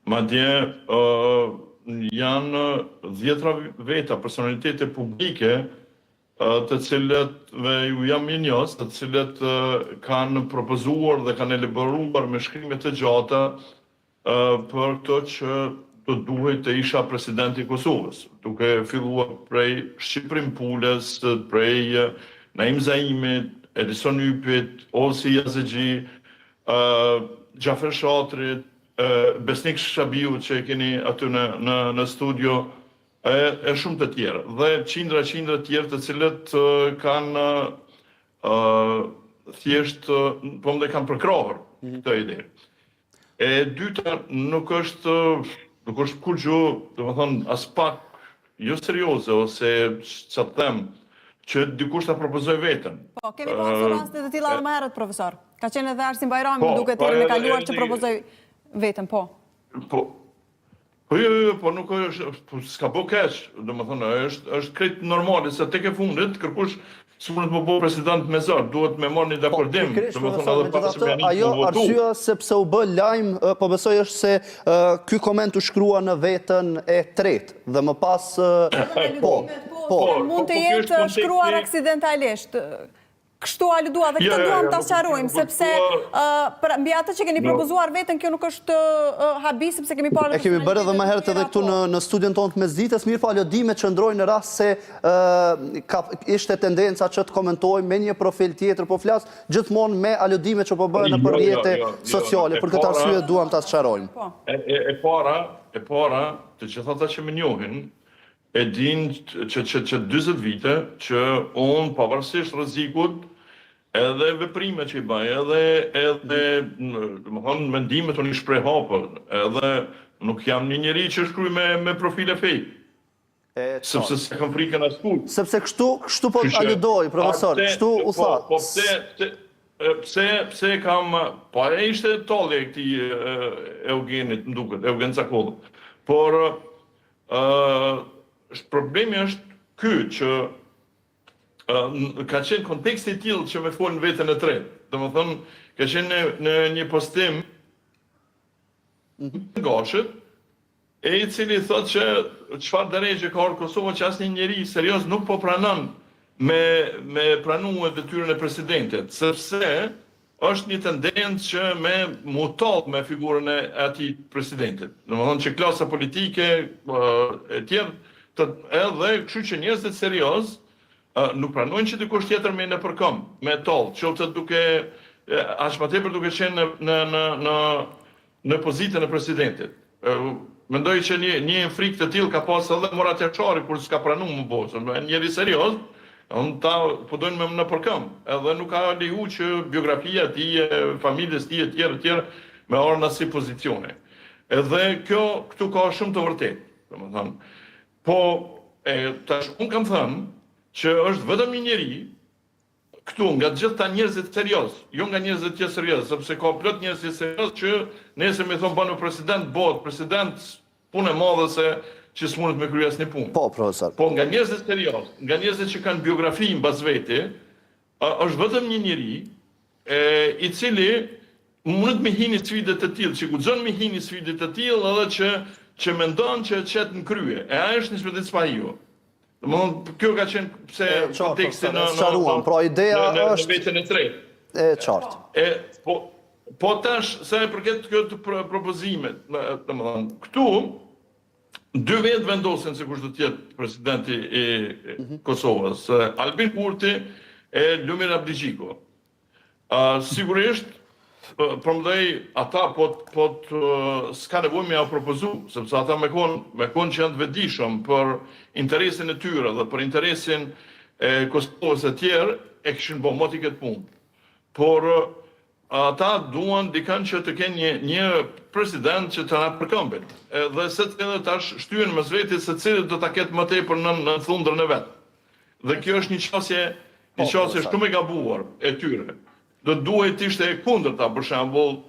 Madje janë 10 veta personalitete publike të cilëtve ju jam mirënjohës, të cilët kanë propozuar dhe kanë elaboruar me shkrime të gjata për këto që do duhet të isha presidenti i Kosovës, duke filluar prej Shqiprim Pules, prej Naim Zaimit, Edison Ypit, Olsi Yazegji, Gjafer Shatrit, Besnik Shabiu që e keni aty në studio, e shumë të tjerë, dhe qindra tjerë të cilët kanë thjesht, po më dhe kanë përkrohër këtë ide. E dyta nuk është kur gjo, dhe më thonë, as pak jo serioze, ose që të them, që dikush të propozoj vetën. Po, kemi pasur raste të tilla edhe më herët, profesor. Ka qenë edhe Arsim Bajrami, duke të e kaluar që propozoj vetën, po. Po nuk është, s'ka bo keq, dhe më thonë, është krejt normale, se tek e fundit, kërkush së mundet më bo president me zërë, duhet me marrë një dakordim. Ajo arsyeja sepse u bë lajm, po besoj është se ky koment u shkrua në vetën e tretë, dhe më pas... Mund të jetë shkruar aksidentalisht. Kështu aludua dhe këtë duam të sqarojmë, sepse mbi atë që keni propozuar vetën, kjo nuk është habi, sepse kemi parë... E kemi bërë edhe më herët edhe këtu në studion tonë të mesditës, mirë po aludime që ndrojnë në rast se ishte tendenca që të komentojmë me një profil tjetër, po flasë gjithmonë me aludime që po bërë në përrjete sociale, për këtë arsye duam të sqarojmë. E para, të gjitha ta që më njohin, e din që 20 vite që unë pavarësisht rrezikut edhe veprime që i baj, edhe më thonë mendimet unë i shpreh hapër, edhe nuk jam një njeri që shkruj me profile fake. Sepse se kam frikën askuj. Sepse kështu po aludoj, profesor, kështu u tha. Po pse kam, po e ishte tolje këti Eugenit, më duket, Eugen Cakollë. Por problemi është ky që ka qenë konteksti tillë që me folën vetën e tretë. Domethënë, ka qenë në një postim gashët, e i cili thotë që çfarë drejtë ka orë Kosova që asnjë njeri serioz nuk po pranon me pranuar detyrën e presidentit, sepse është një tendencë që me mutall me figurën e atij presidentit. Domethënë që klasa politike e tjerë edhe kështu që njerëzit serioz nuk pranojnë që dikush tjetër me në përkëm, me toll, qoftë duke aq më tepër duke qenë në pozitën e presidentit. Mendoj që një frikë të tillë ka pas edhe Murat Jaçari kur s'ka pranuar më bosën, njëri serioz, unë ta po dojnë me në përkëm, edhe nuk ka leju që biografia e tij, familjes tij e tjerë me orë në si pozicione. Edhe këtu ka shumë të vërtetë, domethënë. Po, tash unë kam thënë që është vetëm një njeri këtu nga gjithë ta njerëzit serioz, jo nga njerëzit që serioz, sepse ka plot njerëzit serioz që nesër me thonë banu president, president punë e madhe se që s'mundet me kryer asnjë punë. Po, profesor. Po nga njerëzit serioz, nga njerëzit që kanë biografi mbas vete, është vetëm një njeri i cili mundet me hini sfide të tillë, që guxon me hini sfide të tillë edhe që mendon që qëtë në krye, e a është një shpëtit s'pa jo. Kjo ka qenë pse konteksti në vetën e tretë. E qartë. Po tash, se e përket këtë propozimet, këtu, 2 vetë vendosin se kush do tjetë presidenti i Kosovës, Albin Kurti e Lumir Abdixhiko. Sigurisht, përmdhej, ata po s'ka nevojë me ja propozu, sepse ata me konë që janë të vetëdijshëm për interesin e tyre dhe për interesin e Kosovës e tjerë, e kishin bo moti këtë punë. Por ata duan dikën që të kenë një president që të na përkëmbin. Dhe se të edhe tash shtyhen mes vetes se cili do ta ketë më tepër në thundrën e vet. Dhe kjo është një qasje shumë e gabuar e tyre. Do duhet ishte e kundërta, për shembull,